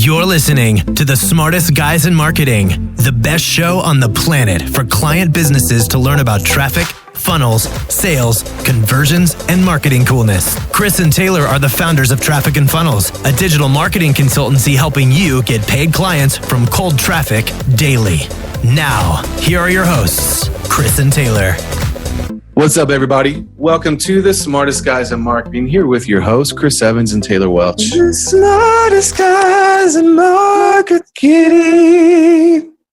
You're listening to the smartest guys in marketing, the best show on the planet for client businesses to learn about traffic, funnels, sales, conversions, and marketing coolness. Chris and Taylor are the founders of Traffic and Funnels, a digital marketing consultancy helping you get paid clients from cold traffic daily. Now, here are your hosts, Chris and Taylor. What's up, everybody? Welcome to the Smartest Guys in Marketing, here with your hosts, Chris Evans and Taylor Welch. The smartest guys in marketing.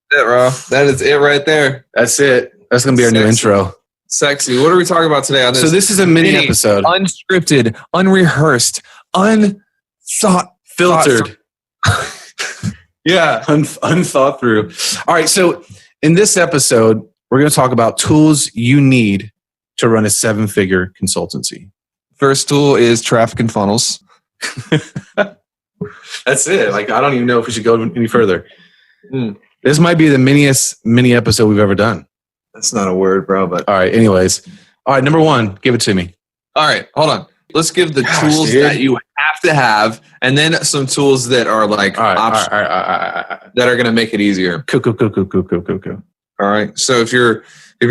That's it, bro. That is it right there. That's it. That's going to be our new intro. Sexy. What are we talking about today on this? So this is a mini episode. Unscripted, unrehearsed, filtered. Yeah. Unthought through. All right. So in this episode, we're going to talk about tools you need to run a 7-figure consultancy. First tool is Traffic and Funnels. That's it. Like, I don't even know if we should go any further. This might be the miniest mini episode we've ever done. That's not a word, bro. But all right. Anyways. All right. Number one, give it to me. All right. Hold on. Let's give the tools that you have to have, and then some tools that are like optional that are going to make it easier. Cool. All right. So if you're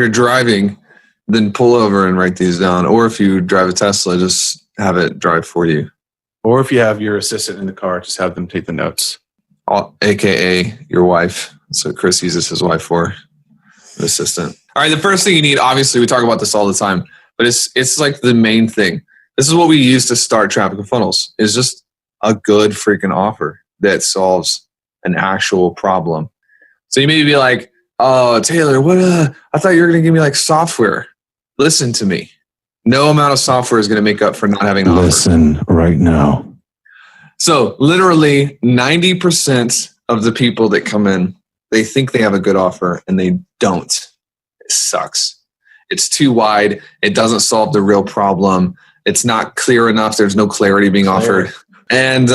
driving, then pull over and write these down. Or if you drive a Tesla, just have it drive for you. Or if you have your assistant in the car, just have them take the notes. AKA your wife. So Chris uses his wife for an assistant. All right. The first thing you need, obviously, we talk about this all the time, but it's like the main thing. This is what we use to start Traffic and Funnels. Is just a good freaking offer that solves an actual problem. So you may be like, "Oh, Taylor, what? I thought you were going to give me like software." Listen to me. No amount of software is going to make up for not having an offer. Listen right now. So literally 90% of the people that come in, they think they have a good offer and they don't. It sucks. It's too wide. It doesn't solve the real problem. It's not clear enough. There's no clarity being offered. And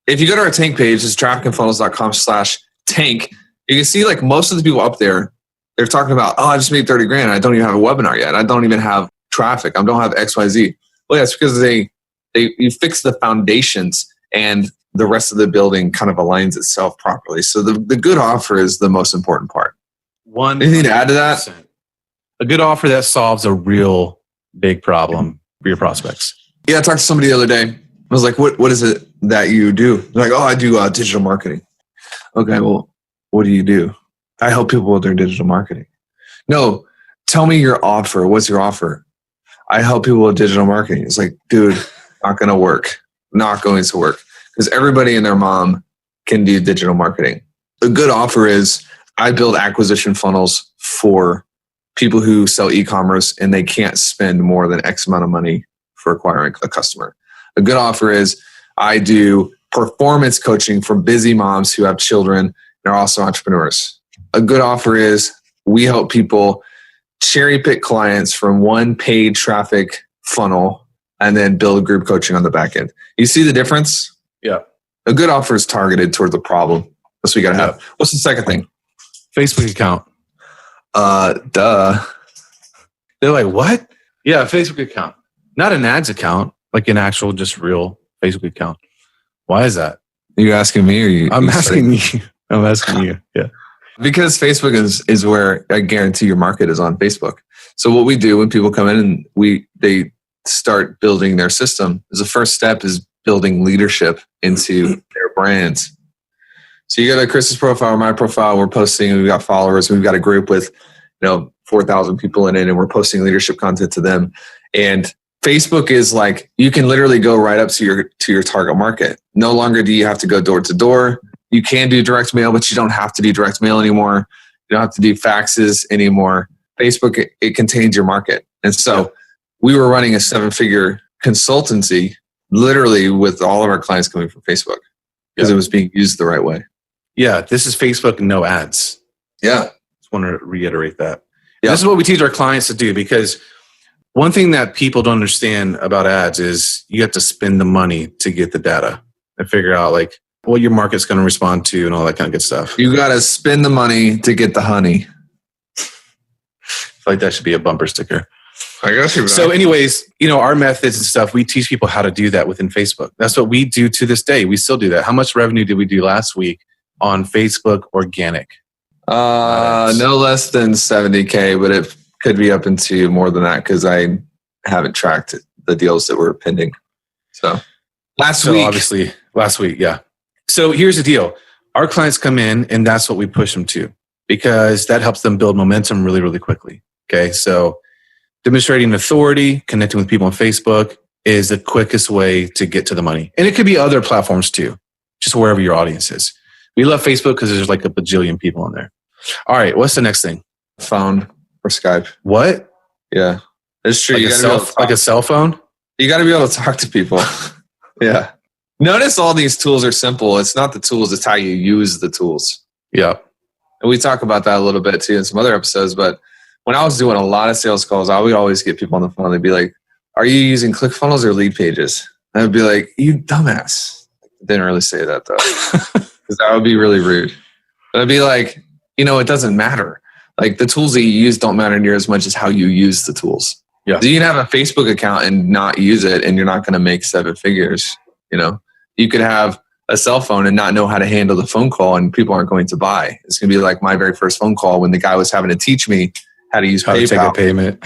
if you go to our tank page, it's trafficandfunnels.com/tank. You can see like most of the people up there, they're talking about, I just made 30 grand. I don't even have a webinar yet. I don't even have traffic. I don't have XYZ. Well, yeah, it's because you fix the foundations and the rest of the building kind of aligns itself properly. So the good offer is the most important part. Anything to add to that? A good offer that solves a real big problem for your prospects. Yeah, I talked to somebody the other day. I was like, what is it that you do? They're like, I do digital marketing. Okay, well, what do you do? I help people with their digital marketing. No, tell me your offer. What's your offer? I help people with digital marketing. It's like, dude, not going to work. Not going to work. Because everybody and their mom can do digital marketing. A good offer is I build acquisition funnels for people who sell e-commerce and they can't spend more than X amount of money for acquiring a customer. A good offer is I do performance coaching for busy moms who have children and are also entrepreneurs. A good offer is we help people cherry pick clients from one paid traffic funnel and then build group coaching on the back end. You see the difference? Yeah. A good offer is targeted toward the problem. That's what you got to have. What's the second thing? Facebook account. Duh. They're like, what? Yeah, Facebook account. Not an ads account, like an actual just real Facebook account. Why is that? Are you asking me or you? I'm asking you. I'm asking you. Yeah. Because Facebook is where I guarantee your market is on Facebook. So what we do when people come in and they start building their system is the first step is building leadership into their brands. So you go to Chris's profile or my profile, we're posting, we've got followers, we've got a group with 4,000 people in it, and we're posting leadership content to them. And Facebook is like, you can literally go right up to your target market. No longer do you have to go door to door. You can do direct mail, but you don't have to do direct mail anymore. You don't have to do faxes anymore. Facebook, it contains your market. And so we were running a 7-figure consultancy literally with all of our clients coming from Facebook because it was being used the right way. Yeah, this is Facebook, no ads. Yeah. Just want to reiterate that. Yeah. This is what we teach our clients to do, because one thing that people don't understand about ads is you have to spend the money to get the data and figure out like what your market's going to respond to and all that kind of good stuff. You got to spend the money to get the honey. I feel like that should be a bumper sticker. I got you. So anyways, our methods and stuff, we teach people how to do that within Facebook. That's what we do to this day. We still do that. How much revenue did we do last week on Facebook organic? No less than 70K, but it could be up into more than that because I haven't tracked the deals that were pending. So last week, yeah. So here's the deal. Our clients come in and that's what we push them to because that helps them build momentum really, really quickly. Okay. So demonstrating authority, connecting with people on Facebook is the quickest way to get to the money. And it could be other platforms too, just wherever your audience is. We love Facebook because there's like a bajillion people on there. All right. What's the next thing? Phone or Skype. What? Yeah. It's true. Like a cell phone? You got to be able to talk to people. Yeah. Notice all these tools are simple. It's not the tools, it's how you use the tools. Yeah. And we talk about that a little bit too in some other episodes. But when I was doing a lot of sales calls, I would always get people on the phone. They'd be like, are you using ClickFunnels or lead pages? And I'd be like, you dumbass. I didn't really say that though. Because that would be really rude. But I'd be like, it doesn't matter. Like the tools that you use don't matter near as much as how you use the tools. Yeah. So you can have a Facebook account and not use it and you're not going to make 7 figures. You could have a cell phone and not know how to handle the phone call and people aren't going to buy. It's going to be like my very first phone call when the guy was having to teach me how to use PayPal. To take a payment.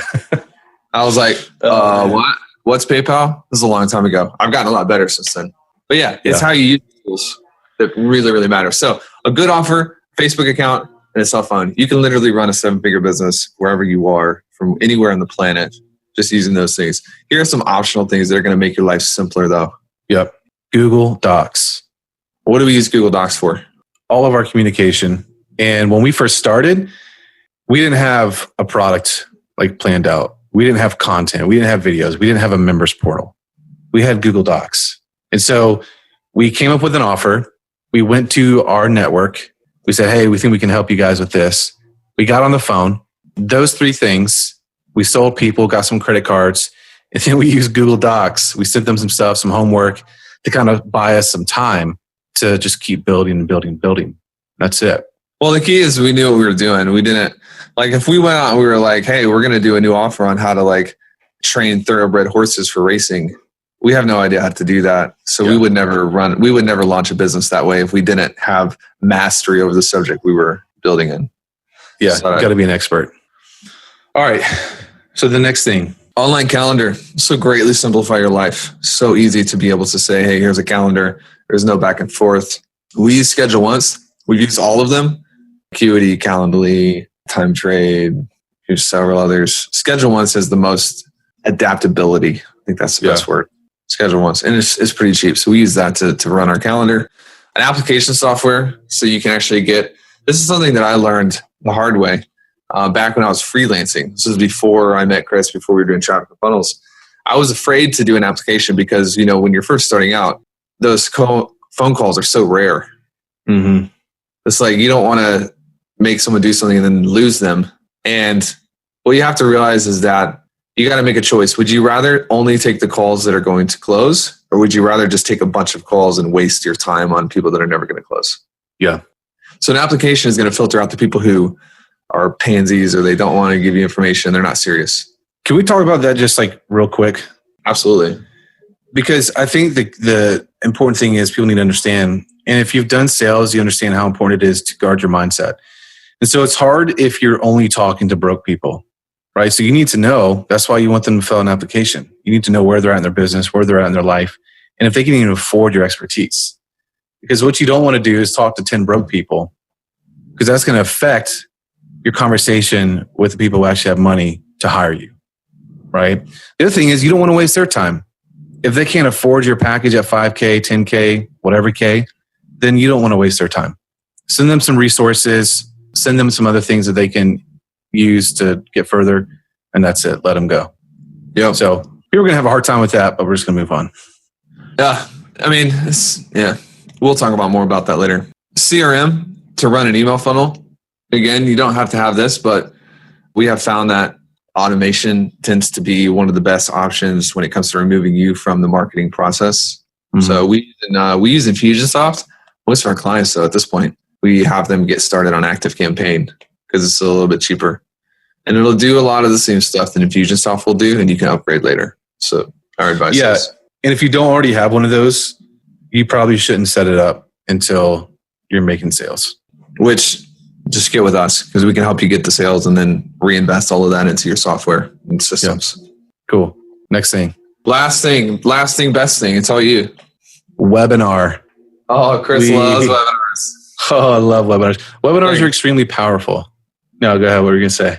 I was like, what? What's PayPal? This is a long time ago. I've gotten a lot better since then. But yeah, it's how you use tools that really, really matter. So a good offer, Facebook account, and a cell phone. You can literally run a 7-figure business wherever you are from anywhere on the planet just using those things. Here are some optional things that are going to make your life simpler though. Yep. Google Docs. What do we use Google Docs for? All of our communication. And when we first started, we didn't have a product like planned out. We didn't have content. We didn't have videos. We didn't have a members portal. We had Google Docs. And so we came up with an offer. We went to our network. We said, hey, we think we can help you guys with this. We got on the phone. Those 3 things, we sold people, got some credit cards, and then we used Google Docs. We sent them some stuff, some homework to kind of buy us some time to just keep building and building and building. That's it. Well, the key is we knew what we were doing. We didn't, like if we went out and we were like, hey, we're going to do a new offer on how to like train thoroughbred horses for racing. We have no idea how to do that. So we would never launch a business that way if we didn't have mastery over the subject we were building in. Yeah, so you got to be an expert. All right. So the next thing. Online calendar. So greatly simplify your life. So easy to be able to say, hey, here's a calendar. There's no back and forth. We use Schedule Once. We use all of them. Acuity, Calendly, Time Trade. Here's several others. Schedule Once has the most adaptability. I think that's the best word. Schedule Once. And it's pretty cheap. So we use that to run our calendar. An application software. So you can actually get, this is something that I learned the hard way. Back when I was freelancing. This was before I met Chris, before we were doing Traffic and Funnels. I was afraid to do an application because, when you're first starting out, those phone calls are so rare. Mm-hmm. It's like you don't want to make someone do something and then lose them. And what you have to realize is that you got to make a choice. Would you rather only take the calls that are going to close, or would you rather just take a bunch of calls and waste your time on people that are never going to close? Yeah. So an application is going to filter out the people who are pansies or they don't want to give you information. They're not serious. Can we talk about that just like real quick? Absolutely. Because I think the important thing is people need to understand, and if you've done sales, you understand how important it is to guard your mindset. And so it's hard if you're only talking to broke people, right? So you need to know, that's why you want them to fill an application. You need to know where they're at in their business, where they're at in their life, and if they can even afford your expertise. Because what you don't want to do is talk to 10 broke people, because that's going to affect your conversation with the people who actually have money to hire you, right? The other thing is you don't want to waste their time. If they can't afford your package at 5K, 10K, whatever K, then you don't want to waste their time. Send them some resources, send them some other things that they can use to get further, and that's it. Let them go. Yeah. So people are going to have a hard time with that, but we're just going to move on. Yeah. I mean, we'll talk about more about that later. CRM to run an email funnel. Again, you don't have to have this, but we have found that automation tends to be one of the best options when it comes to removing you from the marketing process. Mm-hmm. So we use Infusionsoft. Most of our clients, though, at this point, we have them get started on ActiveCampaign because it's a little bit cheaper. And it'll do a lot of the same stuff that Infusionsoft will do, and you can upgrade later. So our advice is. And if you don't already have one of those, you probably shouldn't set it up until you're making sales. Which, just get with us, because we can help you get the sales and then reinvest all of that into your software and systems. Yep. Cool. Next thing. Last thing, best thing. It's all you. Webinar. Oh, Chris loves webinars. Oh, I love webinars. Webinars are extremely powerful. No, go ahead. What were you going to say?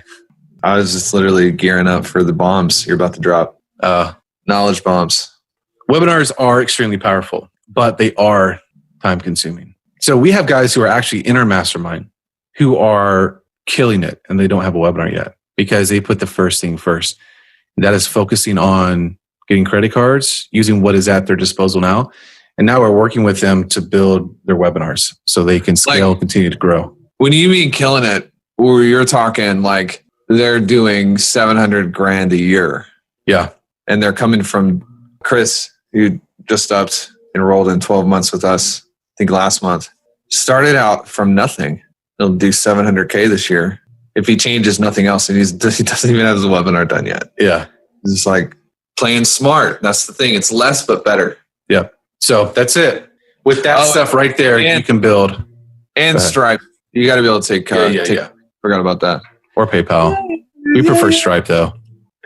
I was just literally gearing up for the bombs you're about to drop. Knowledge bombs. Webinars are extremely powerful, but they are time consuming. So we have guys who are actually in our mastermind who are killing it, and they don't have a webinar yet because they put the first thing first. That is focusing on getting credit cards, using what is at their disposal now. And now we're working with them to build their webinars so they can scale, continue to grow. When you mean killing it, or you're talking like they're doing $700,000 a year. Yeah. And they're coming from Chris, who just enrolled in 12 months with us, I think last month. Started out from nothing. He'll do $700K this year. If he changes nothing else, and he doesn't even have his webinar done yet. Yeah. It's just like playing smart. That's the thing. It's less, but better. Yeah. So that's it. With that stuff right there, you can build. And Stripe. You got to be able to take. Forgot about that. Or PayPal. We prefer Stripe though.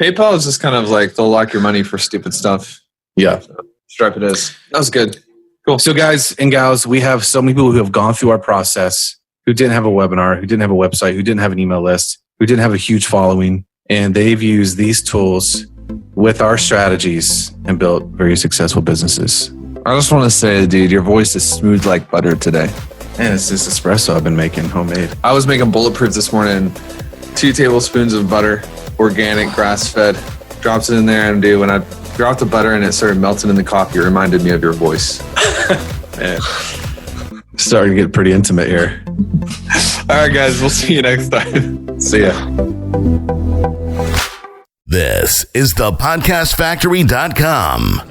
PayPal is just kind of like they'll lock your money for stupid stuff. Yeah. So Stripe it is. That was good. Cool. So guys and gals, we have so many people who have gone through our process, who didn't have a webinar, who didn't have a website, who didn't have an email list, who didn't have a huge following. And they've used these tools with our strategies and built very successful businesses. I just want to say, dude, your voice is smooth like butter today. And it's this espresso I've been making homemade. I was making bulletproof this morning. 2 tablespoons of butter, organic, grass-fed. Dropped it in there, and dude, when I dropped the butter and it started melting in the coffee, it reminded me of your voice. Man. Starting to get pretty intimate here. All right, guys, we'll see you next time. See ya. This is thepodcastfactory.com.